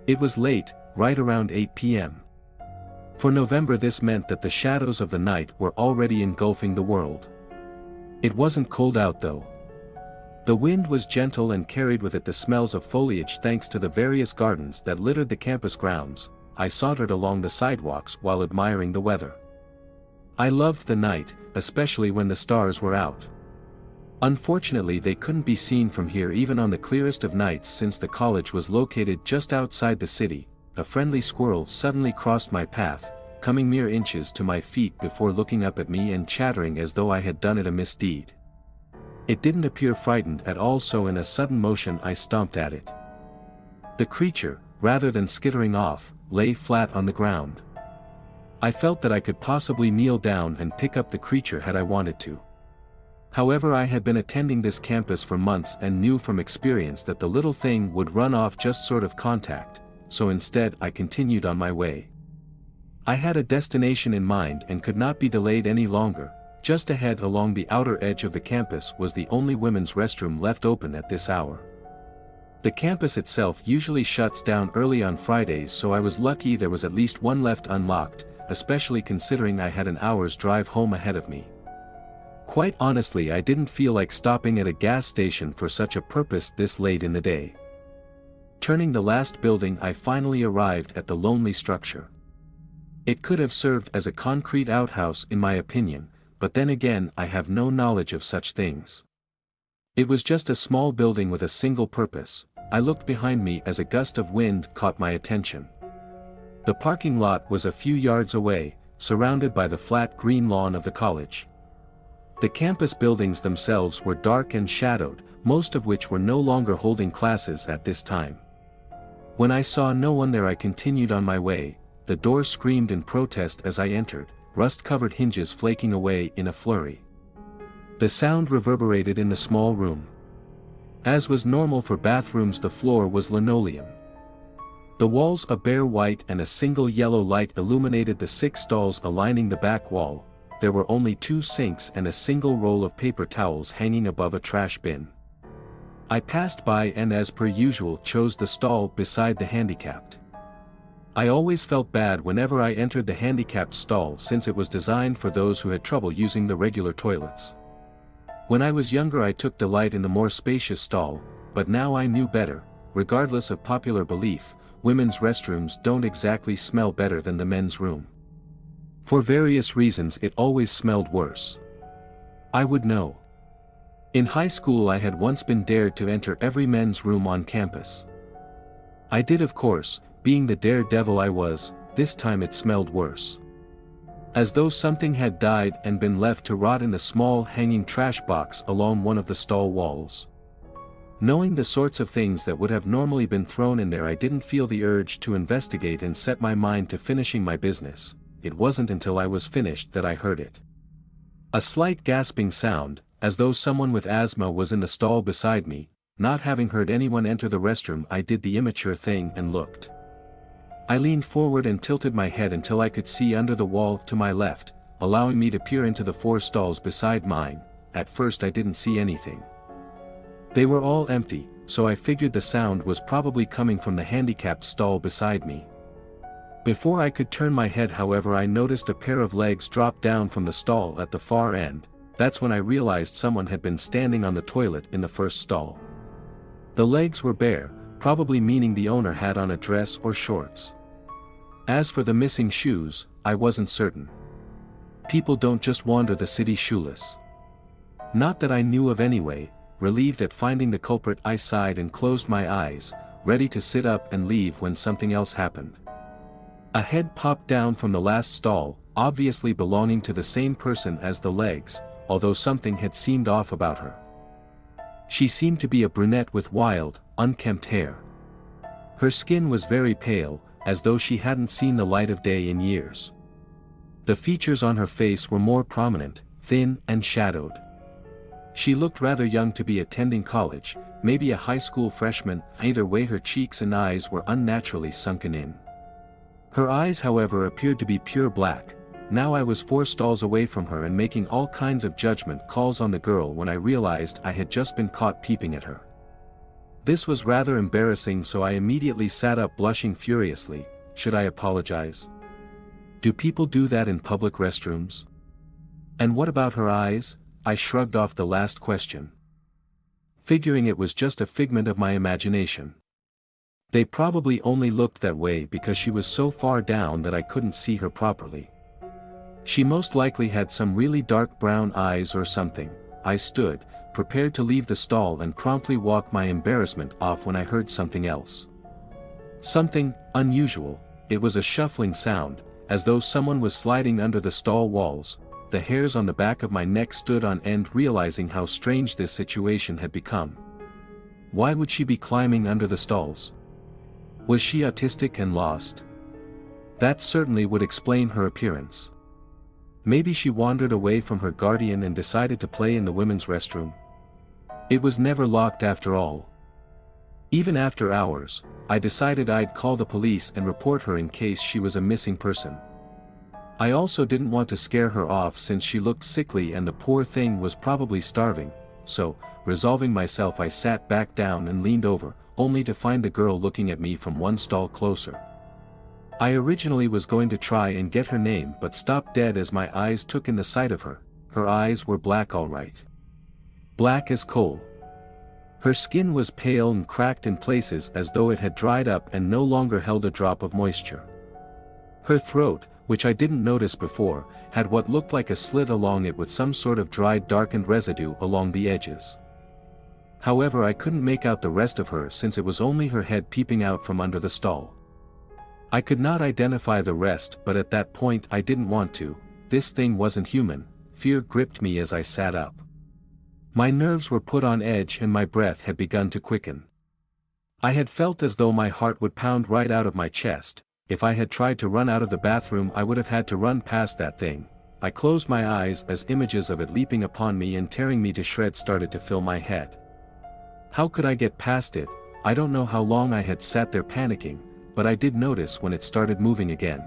It was late, right around 8 p.m. For November, this meant that the shadows of the night were already engulfing the world. It wasn't cold out though. The wind was gentle and carried with it the smells of foliage thanks to the various gardens that littered the campus grounds. I sauntered along the sidewalks while admiring the weather. I loved the night, especially when the stars were out. Unfortunately, they couldn't be seen from here even on the clearest of nights since the college was located just outside the city. A friendly squirrel suddenly crossed my path, coming mere inches to my feet before looking up at me and chattering as though I had done it a misdeed. It didn't appear frightened at all, so in a sudden motion I stomped at it. The creature, rather than skittering off, lay flat on the ground. I felt that I could possibly kneel down and pick up the creature had I wanted to. However, I had been attending this campus for months and knew from experience that the little thing would run off just sort of contact, so instead I continued on my way. I had a destination in mind and could not be delayed any longer. Just ahead along the outer edge of the campus was the only women's restroom left open at this hour. The campus itself usually shuts down early on Fridays, so I was lucky there was at least one left unlocked, especially considering I had an hour's drive home ahead of me. Quite honestly, I didn't feel like stopping at a gas station for such a purpose this late in the day. Turning the last building, I finally arrived at the lonely structure. It could have served as a concrete outhouse in my opinion, but then again I have no knowledge of such things. It was just a small building with a single purpose. I looked behind me as a gust of wind caught my attention. The parking lot was a few yards away, surrounded by the flat green lawn of the college. The campus buildings themselves were dark and shadowed, most of which were no longer holding classes at this time. When I saw no one there, I continued on my way. The door screamed in protest as I entered, rust-covered hinges flaking away in a flurry. The sound reverberated in the small room. As was normal for bathrooms, the floor was linoleum. The walls a bare white and a single yellow light illuminated the 6 stalls aligning the back wall. There were only 2 sinks and a single roll of paper towels hanging above a trash bin. I passed by and as per usual chose the stall beside the handicapped. I always felt bad whenever I entered the handicapped stall since it was designed for those who had trouble using the regular toilets. When I was younger, I took delight in the more spacious stall, but now I knew better. Regardless of popular belief, women's restrooms don't exactly smell better than the men's room. For various reasons, it always smelled worse. I would know. In high school, I had once been dared to enter every men's room on campus. I did, of course, being the daredevil I was. This time it smelled worse. As though something had died and been left to rot in the small hanging trash box along one of the stall walls. Knowing the sorts of things that would have normally been thrown in there, I didn't feel the urge to investigate and set my mind to finishing my business. It wasn't until I was finished that I heard it. A slight gasping sound, as though someone with asthma was in the stall beside me. Not having heard anyone enter the restroom, I did the immature thing and looked. I leaned forward and tilted my head until I could see under the wall to my left, allowing me to peer into the 4 stalls beside mine. At first I didn't see anything. They were all empty, so I figured the sound was probably coming from the handicapped stall beside me. Before I could turn my head, however, I noticed a pair of legs drop down from the stall at the far end. That's when I realized someone had been standing on the toilet in the first stall. The legs were bare, probably meaning the owner had on a dress or shorts. As for the missing shoes, I wasn't certain. People don't just wander the city shoeless. Not that I knew of anyway. Relieved at finding the culprit, I sighed and closed my eyes, ready to sit up and leave when something else happened. A head popped down from the last stall, obviously belonging to the same person as the legs, although something had seemed off about her. She seemed to be a brunette with wild, unkempt hair. Her skin was very pale, as though she hadn't seen the light of day in years. The features on her face were more prominent, thin and shadowed. She looked rather young to be attending college, maybe a high school freshman. Either way, her cheeks and eyes were unnaturally sunken in. Her eyes, however, appeared to be pure black, Now I was 4 stalls away from her and making all kinds of judgment calls on the girl when I realized I had just been caught peeping at her. This was rather embarrassing, so I immediately sat up blushing furiously. Should I apologize? Do people do that in public restrooms? And what about her eyes? I shrugged off the last question, figuring it was just a figment of my imagination. They probably only looked that way because she was so far down that I couldn't see her properly. She most likely had some really dark brown eyes or something. I stood, prepared to leave the stall and promptly walk my embarrassment off when I heard something else. Something unusual. It was a shuffling sound, as though someone was sliding under the stall walls. The hairs on the back of my neck stood on end, realizing how strange this situation had become. Why would she be climbing under the stalls? Was she autistic and lost? That certainly would explain her appearance. Maybe she wandered away from her guardian and decided to play in the women's restroom. It was never locked after all. Even after hours, I decided I'd call the police and report her in case she was a missing person. I also didn't want to scare her off since she looked sickly and the poor thing was probably starving, so, resolving myself, I sat back down and leaned over, only to find the girl looking at me from 1 stall closer. I originally was going to try and get her name but stopped dead as my eyes took in the sight of her. Her eyes were black, all right. Black as coal. Her skin was pale and cracked in places as though it had dried up and no longer held a drop of moisture. Her throat, which I didn't notice before, had what looked like a slit along it with some sort of dried darkened residue along the edges. However, I couldn't make out the rest of her since it was only her head peeping out from under the stall. I could not identify the rest, but at that point I didn't want to. This thing wasn't human. Fear gripped me as I sat up. My nerves were put on edge and my breath had begun to quicken. I had felt as though my heart would pound right out of my chest. If I had tried to run out of the bathroom, I would have had to run past that thing. I closed my eyes as images of it leaping upon me and tearing me to shreds started to fill my head. How could I get past it? I don't know how long I had sat there panicking, but I did notice when it started moving again.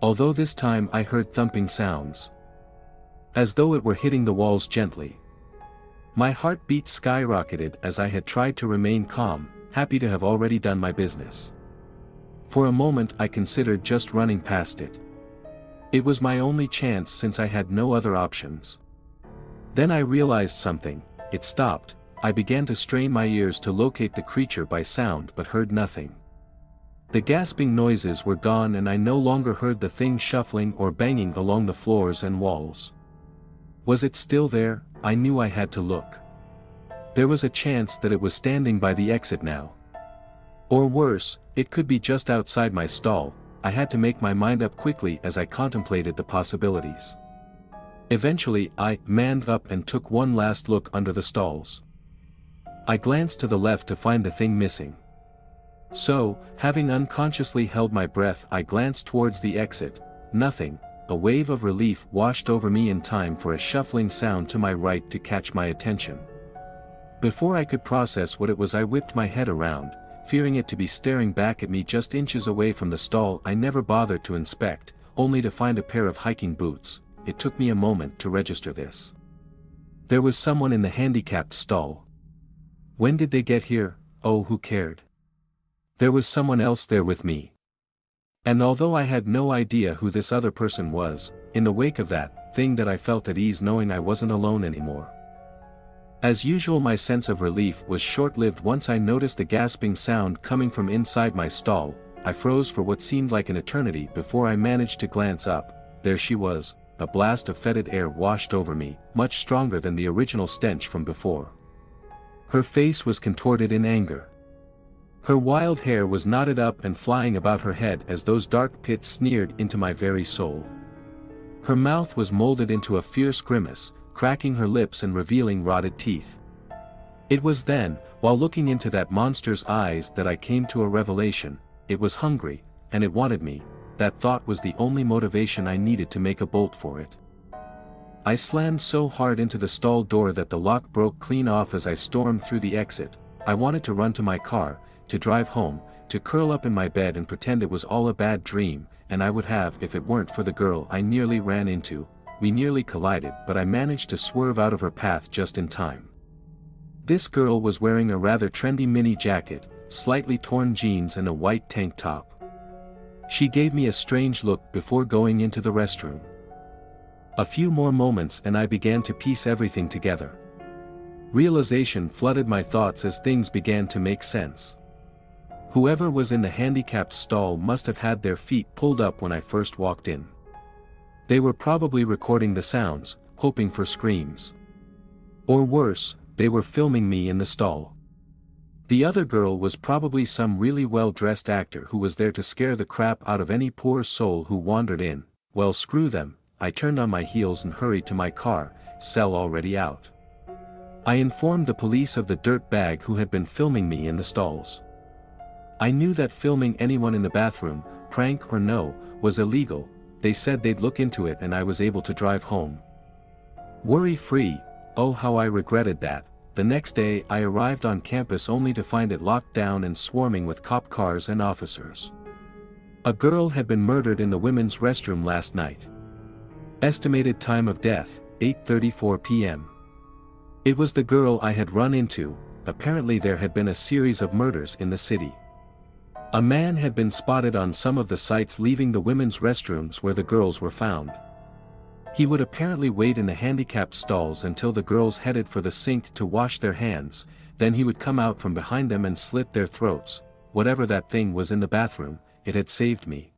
Although this time I heard thumping sounds, as though it were hitting the walls gently. My heartbeat skyrocketed as I had tried to remain calm, happy to have already done my business. For a moment I considered just running past it. It was my only chance since I had no other options. Then I realized something. It stopped. I began to strain my ears to locate the creature by sound but heard nothing. The gasping noises were gone and I no longer heard the thing shuffling or banging along the floors and walls. Was it still there? I knew I had to look. There was a chance that it was standing by the exit now. Or worse, it could be just outside my stall. I had to make my mind up quickly as I contemplated the possibilities. Eventually I manned up and took one last look under the stalls. I glanced to the left to find the thing missing. So, having unconsciously held my breath, I glanced towards the exit. Nothing. A wave of relief washed over me in time for a shuffling sound to my right to catch my attention. Before I could process what it was, I whipped my head around, fearing it to be staring back at me just inches away from the stall I never bothered to inspect, only to find a pair of hiking boots. It took me a moment to register this. There was someone in the handicapped stall. When did they get here? Oh, who cared? There was someone else there with me. And although I had no idea who this other person was, in the wake of that thing that I felt at ease knowing I wasn't alone anymore. As usual, my sense of relief was short-lived once I noticed the gasping sound coming from inside my stall. I froze for what seemed like an eternity before I managed to glance up. There she was. A blast of fetid air washed over me, much stronger than the original stench from before. Her face was contorted in anger. Her wild hair was knotted up and flying about her head as those dark pits sneered into my very soul. Her mouth was molded into a fierce grimace, cracking her lips and revealing rotted teeth. It was then, while looking into that monster's eyes, that I came to a revelation. It was hungry, and it wanted me. That thought was the only motivation I needed to make a bolt for it. I slammed so hard into the stall door that the lock broke clean off as I stormed through the exit. I wanted to run to my car, to drive home, to curl up in my bed and pretend it was all a bad dream, and I would have if it weren't for the girl I nearly ran into. We nearly collided, but I managed to swerve out of her path just in time. This girl was wearing a rather trendy mini jacket, slightly torn jeans and a white tank top. She gave me a strange look before going into the restroom. A few more moments and I began to piece everything together. Realization flooded my thoughts as things began to make sense. Whoever was in the handicapped stall must have had their feet pulled up when I first walked in. They were probably recording the sounds, hoping for screams. Or worse, they were filming me in the stall. The other girl was probably some really well-dressed actor who was there to scare the crap out of any poor soul who wandered in. Well, screw them. I turned on my heels and hurried to my car, cell already out. I informed the police of the dirtbag who had been filming me in the stalls. I knew that filming anyone in the bathroom, prank or no, was illegal. They said they'd look into it and I was able to drive home. Worry-free. Oh, how I regretted that. The next day I arrived on campus only to find it locked down and swarming with cop cars and officers. A girl had been murdered in the women's restroom last night. Estimated time of death, 8:34 p.m. It was the girl I had run into. Apparently there had been a series of murders in the city. A man had been spotted on some of the sites leaving the women's restrooms where the girls were found. He would apparently wait in the handicapped stalls until the girls headed for the sink to wash their hands, then he would come out from behind them and slit their throats. Whatever that thing was in the bathroom, it had saved me.